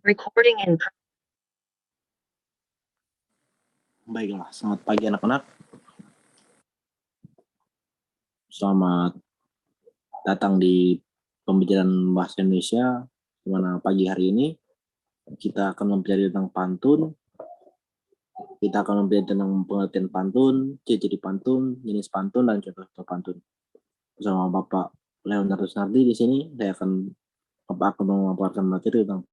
Recording in Baiklah, selamat pagi anak-anak. Selamat datang di pembelajaran bahasa Indonesia, di mana pagi hari ini kita akan mempelajari tentang pantun. Kita akan mempelajari tentang pengertian pantun, ciri-ciri pantun, jenis pantun, dan contoh-contoh pantun. Bersama Bapak Leonardus Nardi di sini, Bapak akan memaparkan materi tentang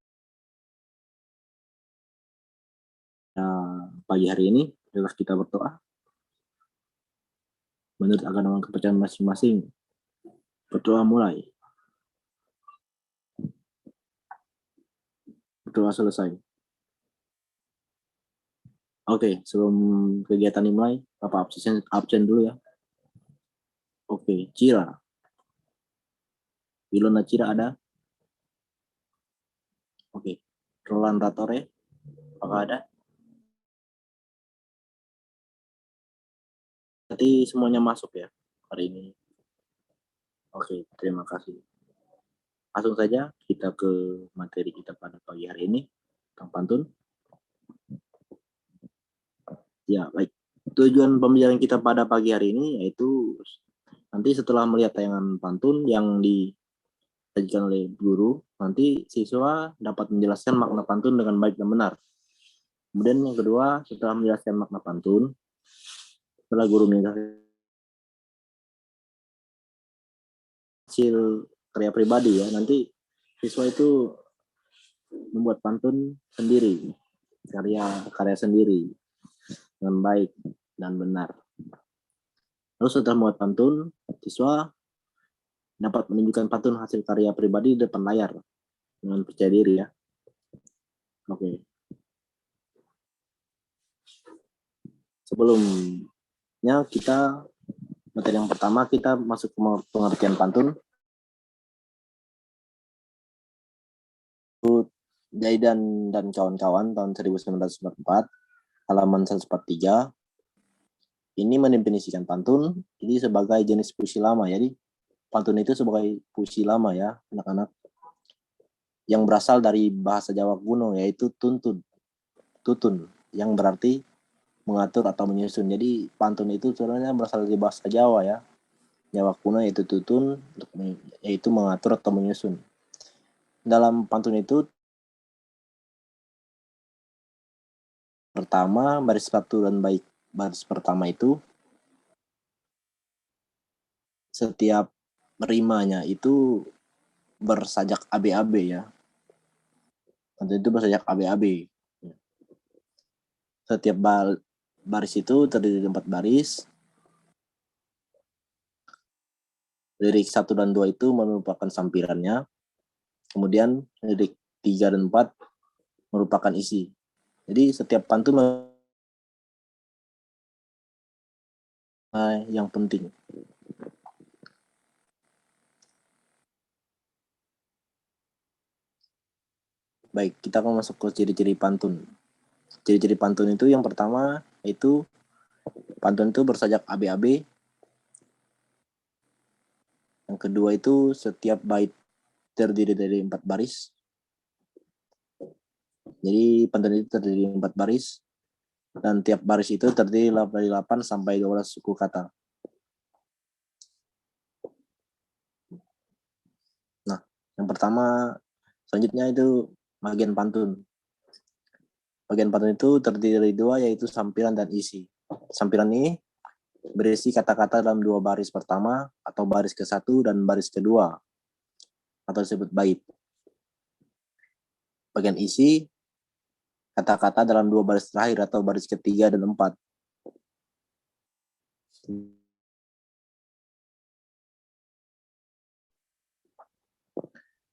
pagi hari ini. Adalah kita berdoa menurut agama kepercayaan masing-masing. Berdoa mulai. Berdoa selesai. Oke, sebelum kegiatan dimulai, Bapak absen dulu ya. Oke, Cira. Wilona Cira ada? Oke. Roland Ratore, apakah ada? Nanti semuanya masuk ya hari ini. Oke, terima kasih. Langsung saja kita ke materi kita pada pagi hari ini tentang pantun. Ya, baik. Tujuan pembelajaran kita pada pagi hari ini yaitu nanti setelah melihat tayangan pantun yang disajikan oleh guru, nanti siswa dapat menjelaskan makna pantun dengan baik dan benar. Kemudian yang kedua, setelah menjelaskan makna pantun, setelah guru menjelaskan hasil karya pribadi ya, nanti siswa itu membuat pantun sendiri, karya sendiri dengan baik dan benar. Lalu setelah membuat pantun, siswa dapat menunjukkan pantun hasil karya pribadi di depan layar dengan percaya diri ya. Oke. Sebelumnya materi yang pertama kita masuk ke pengertian pantun. Jaidan dan kawan-kawan tahun 1944, halaman 143. Ini mendefinisikan pantun ini sebagai jenis puisi lama. Jadi pantun itu sebagai puisi lama ya, anak-anak. Yang berasal dari bahasa Jawa kuno yaitu tutun, yang berarti mengatur atau menyusun. Jadi pantun itu sebenarnya berasal dari bahasa Jawa ya. Jawa kuno yaitu tutun, yaitu mengatur atau menyusun. Dalam pantun itu pertama baris satu dan baris pertama itu setiap rimanya itu bersajak AB-AB ya. Pantun itu bersajak AB-AB. Setiap baris itu terdiri dari 4 baris. Lirik 1 dan 2 itu merupakan sampirannya. Kemudian lirik 3 dan 4 merupakan isi. Jadi setiap pantun yang penting. Baik, kita akan masuk ke ciri-ciri pantun. Ciri-ciri pantun itu yang pertama itu pantun itu bersajak AB-AB. Yang kedua itu setiap bait terdiri dari 4 baris. Jadi pantun itu terdiri dari 4 baris. Dan tiap baris itu terdiri dari 8 sampai 12 suku kata. Nah, yang pertama selanjutnya itu bagian pantun. Bagian pantun itu terdiri dari 2 yaitu sampiran dan isi. Sampiran ini berisi kata-kata dalam 2 baris pertama atau baris ke-1 dan baris kedua atau disebut bait. Bagian isi kata-kata dalam 2 baris terakhir atau baris ketiga dan 4.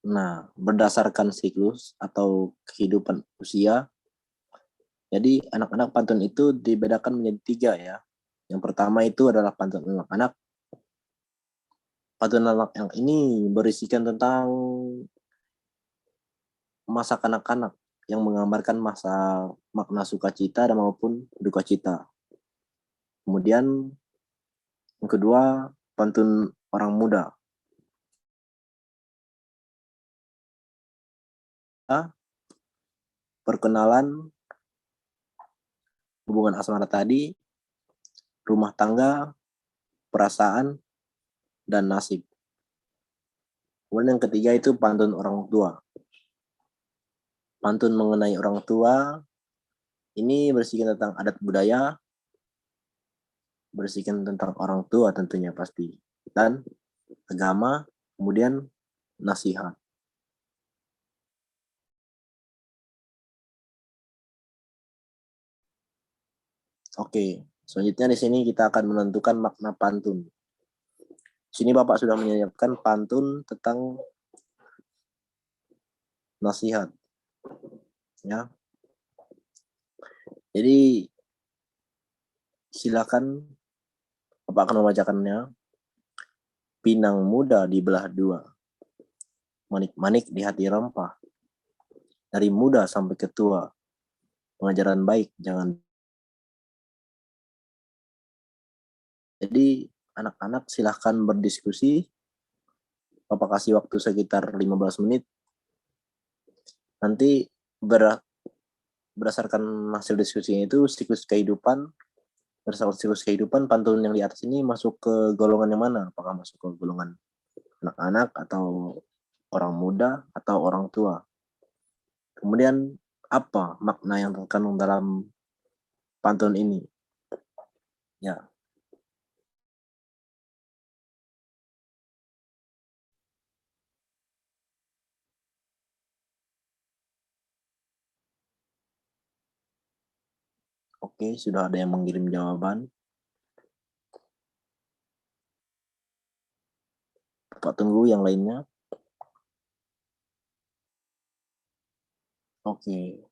Nah, berdasarkan siklus atau kehidupan usia, jadi anak-anak pantun itu dibedakan menjadi 3 ya. Yang pertama itu adalah pantun anak-anak. Pantun anak yang ini berisikan tentang masa kanak-kanak yang menggambarkan masa makna sukacita dan maupun duka cita. Kemudian yang kedua, pantun orang muda. perkenalan, hubungan asmara tadi, rumah tangga, perasaan, dan nasib. Kemudian yang ketiga itu pantun orang tua. Pantun mengenai orang tua ini berisikan tentang adat budaya, berisikan tentang orang tua tentunya pasti, dan agama, kemudian nasihat. Oke, selanjutnya di sini kita akan menentukan makna pantun. Di sini Bapak sudah menyiapkan pantun tentang nasihat. Ya. Jadi silakan Bapak akan membacakannya. Pinang muda dibelah dua, manik-manik di hati rempah. Dari muda sampai ke tua, pengajaran baik jangan. Jadi anak-anak silahkan berdiskusi. Bapak kasih waktu sekitar 15 menit. Nanti berdasarkan hasil diskusinya itu siklus kehidupan, berdasarkan siklus kehidupan, pantun yang di atas ini masuk ke golongan yang mana? Apakah masuk ke golongan anak-anak atau orang muda atau orang tua? Kemudian apa makna yang terkandung dalam pantun ini? Ya, oke, sudah ada yang mengirim jawaban. Bapak tunggu yang lainnya. Oke.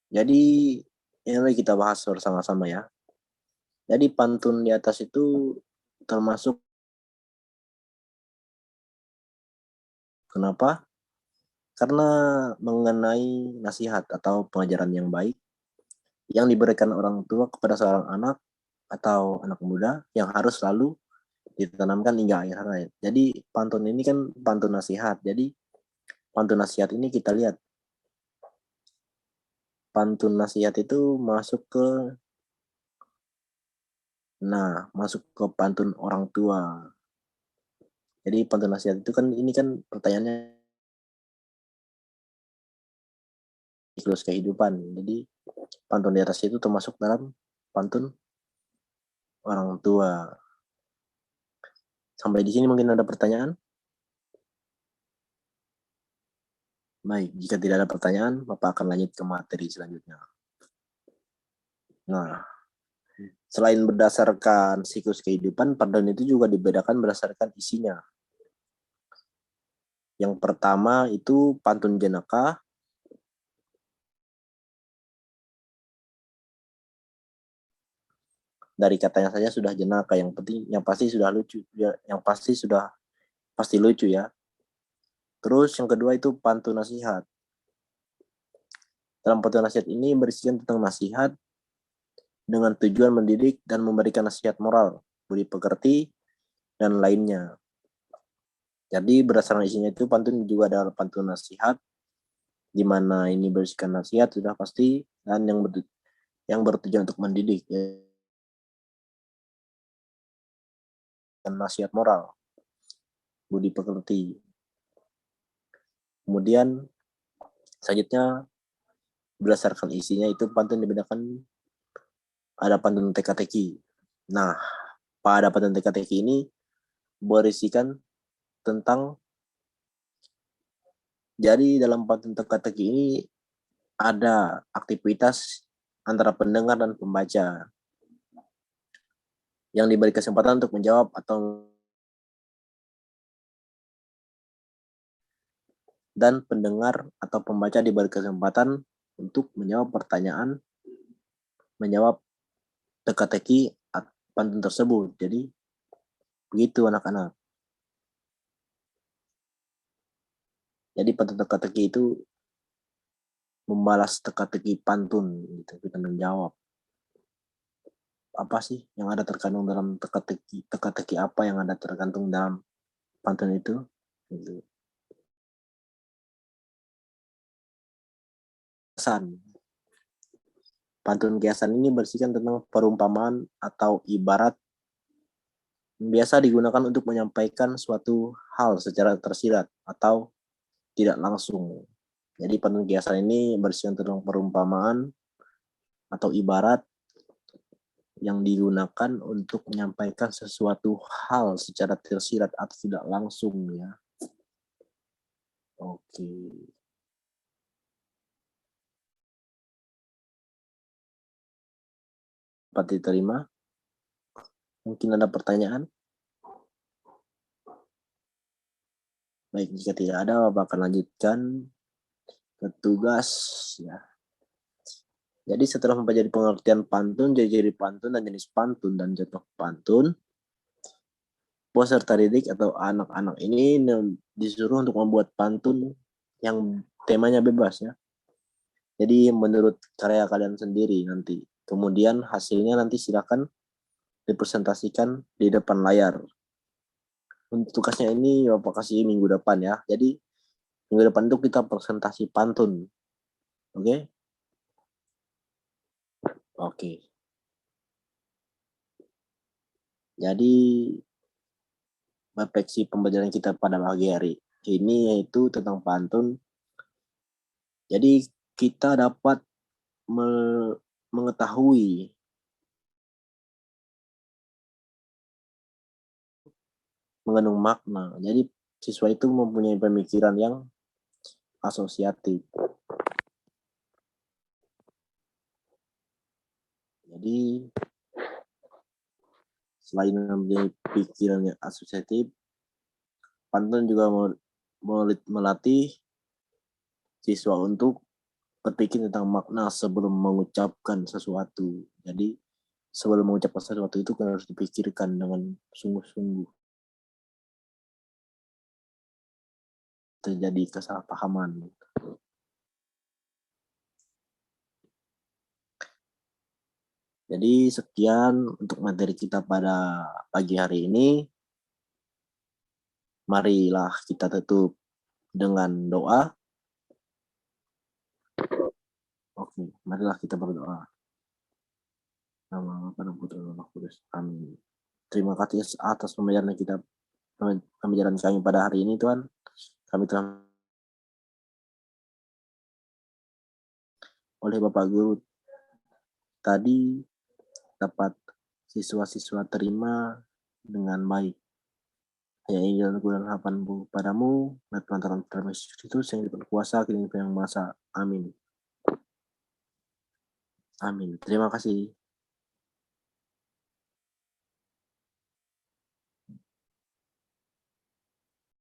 Jadi ini kita bahas bersama-sama ya. Jadi pantun di atas itu termasuk kenapa? Karena mengenai nasihat atau pengajaran yang baik yang diberikan orang tua kepada seorang anak atau anak muda yang harus selalu ditanamkan hingga akhir hayat. Jadi pantun ini kan pantun nasihat. Jadi pantun nasihat ini kita lihat pantun nasihat itu masuk ke pantun orang tua. Jadi pantun nasihat itu kan ini kan pertanyaannya siklus kehidupan. Jadi pantun di atas itu termasuk dalam pantun orang tua. Sampai di sini mungkin ada pertanyaan? Baik, jika tidak ada pertanyaan, Bapak akan lanjut ke materi selanjutnya. Nah, selain berdasarkan siklus kehidupan, pantun itu juga dibedakan berdasarkan isinya. Yang pertama itu pantun jenaka. Dari katanya saja sudah jenaka, yang penting yang pasti sudah lucu, yang pasti lucu ya. Terus yang kedua itu pantun nasihat. Dalam pantun nasihat ini berisikan tentang nasihat dengan tujuan mendidik dan memberikan nasihat moral, budi pekerti, dan lainnya. Jadi berdasarkan isinya itu pantun juga ada pantun nasihat, di mana ini berisikan nasihat sudah pasti, dan yang bertujuan untuk mendidik, ya, dan nasihat moral, budi pekerti. Kemudian selanjutnya berdasarkan isinya itu pantun dibedakan ada pantun teka-teki. Nah, pada pantun teka-teki ini berisikan tentang jadi dalam pantun teka-teki ini ada aktivitas antara pendengar dan pembaca yang diberi kesempatan untuk menjawab atau dan pendengar atau pembaca diberi kesempatan untuk menjawab pertanyaan, menjawab teka-teki pantun tersebut. Jadi begitu anak-anak. Jadi pantun teka-teki itu membalas teka-teki pantun gitu, kita menjawab apa sih yang ada terkandung dalam teka-teki apa yang ada tergantung dalam pantun itu gitu. kiasan. Pantun kiasan ini berisikan tentang perumpamaan atau ibarat yang biasa digunakan untuk menyampaikan suatu hal secara tersirat atau tidak langsung. Jadi pantun kiasan ini berisikan tentang perumpamaan atau ibarat yang digunakan untuk menyampaikan sesuatu hal secara tersirat atau tidak langsung ya. Oke. Dapat diterima? Mungkin ada pertanyaan? Baik, jika tidak ada, Bapak akan lanjutkan ke tugas ya. Jadi setelah mempelajari pengertian pantun, ciri-ciri pantun dan jenis pantun dan contoh pantun, peserta didik atau anak-anak ini disuruh untuk membuat pantun yang temanya bebas ya. Jadi menurut karya kalian sendiri nanti. Kemudian hasilnya nanti silakan dipresentasikan di depan layar. Untuk tugasnya ini Bapak kasih minggu depan ya. Jadi minggu depan itu kita presentasi pantun. Oke? Oke. Jadi refleksi pembelajaran kita pada pagi hari ini yaitu tentang pantun. Jadi kita dapat mengetahui mengandung makna. Jadi siswa itu mempunyai pemikiran yang asosiatif. Jadi selain mempunyai pikiran yang asosiatif, pantun juga melatih siswa untuk berpikir tentang makna sebelum mengucapkan sesuatu. Jadi sebelum mengucapkan sesuatu itu kan harus dipikirkan dengan sungguh-sungguh. Terjadi kesalahpahaman. Jadi sekian untuk materi kita pada pagi hari ini. Marilah kita tutup dengan doa. Oke, marilah kita berdoa. Nama Bapa dan Putra dan Roh Kudus. Amin. Terima kasih atas pembelajaran kami pada hari ini, Tuhan. Kami telah oleh Bapak Guru tadi dapat siswa-siswa terima dengan baik. Hanya ingin jalan dan harapanmu padamu, lantaran Kristus yang berkuasa, kini yang masa. Amin. Amin. Terima kasih.